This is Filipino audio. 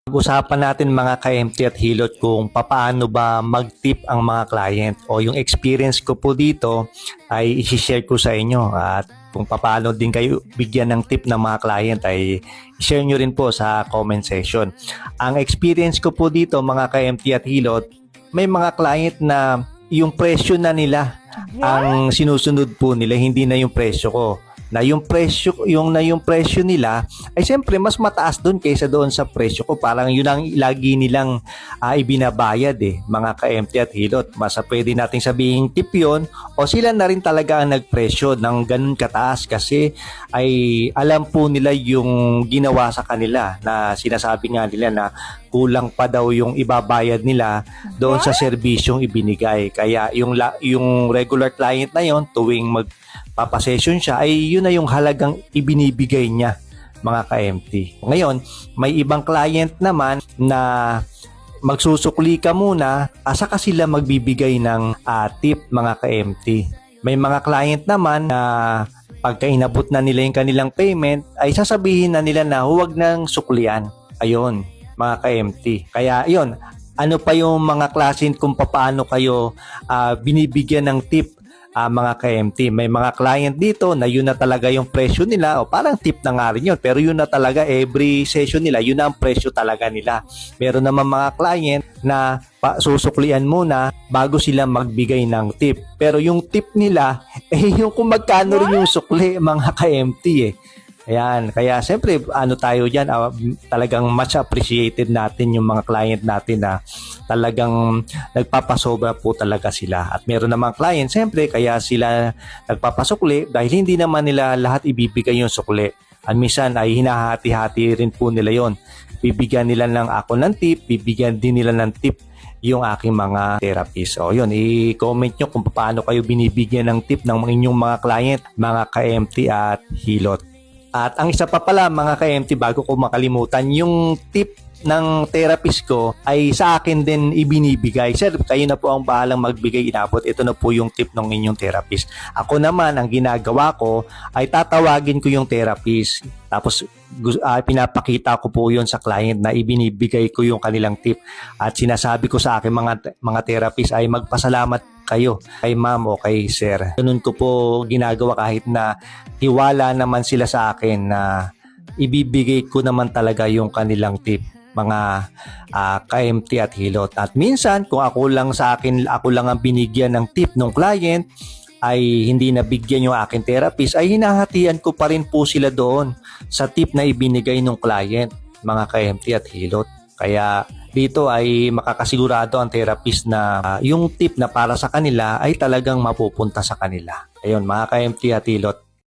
Pag-usapan natin mga ka-MT at Hilot kung paano ba mag-tip ang mga client o yung experience ko po dito ay i-share ko sa inyo at kung paano din kayo bigyan ng tip ng mga client ay i-share nyo rin po sa comment section. Ang experience ko po dito mga ka-MT at Hilot, may mga client na yung presyo na nila ang sinusunod po nila, hindi na yung presyo ko. Na yung presyo nila ay siyempre mas mataas doon kaysa doon sa presyo ko. Parang yun ang lagi nilang ibinabayad mga ka-MT at Hilot. Mas pwede nating sabihin tip yun o sila na rin talaga ang nagpresyo ng ganun kataas kasi ay alam po nila yung ginawa sa kanila na sinasabi nga nila na kulang pa daw yung ibabayad nila doon sa serbisyong ibinigay. Kaya yung regular client na yon tuwing papasession siya ay yun na yung halagang ibinibigay niya mga ka-MT. Ngayon, may ibang client naman na magsusukli ka muna saka sila magbibigay ng tip mga ka-MT. May mga client naman na pagka inabot na nila yung kanilang payment ay sasabihin na nila na huwag nang suklian. Ayun mga ka-MT. Kaya yun, ano pa yung mga klase kung paano kayo binibigyan ng tip mga ka-MT. May mga client dito na yun na talaga yung presyo nila o parang tip na nga rin yun pero yun na talaga every session nila yun na ang presyo talaga nila. Meron naman mga client na susuklian muna bago sila magbigay ng tip pero yung tip nila yung kung magkano rin yung sukli mga ka-MT Ayan, kaya siyempre tayo dyan, talagang much appreciated natin yung mga client natin na talagang nagpapasobra po talaga sila. At meron namang client, siyempre kaya sila nagpapasukli dahil hindi naman nila lahat ibibigay yung sukli. At minsan ay hinahati-hati rin po nila yon. Bibigyan nila ng ako ng tip, bibigyan din nila ng tip yung aking mga therapist. O yun, i-comment nyo kung paano kayo binibigyan ng tip ng inyong mga client, mga ka-MT at Hilot. At ang isa pa pala mga ka-MT bago ko makalimutan, yung tip ng therapist ko ay sa akin din ibinibigay. Sir, kayo na po ang bahalang magbigay inabot. Ito na po yung tip ng inyong therapist. Ako naman, ang ginagawa ko ay tatawagin ko yung therapist. Tapos pinapakita ko po yun sa client na ibinibigay ko yung kanilang tip. At sinasabi ko sa akin mga therapist ay magpasalamat kayo kay ma'am o kay sir. Ganun ko po ginagawa kahit na tiwala naman sila sa akin na ibibigay ko naman talaga yung kanilang tip mga ka-MT at Hilot. At minsan kung ako lang ang binigyan ng tip ng client ay hindi nabigyan yung aking therapist ay hinahatian ko pa rin po sila doon sa tip na ibinigay ng client mga ka-MT at Hilot. Kaya dito ay makakasigurado ang therapist na yung tip na para sa kanila ay talagang mapupunta sa kanila. Ayun mga ka-MT at Hilot.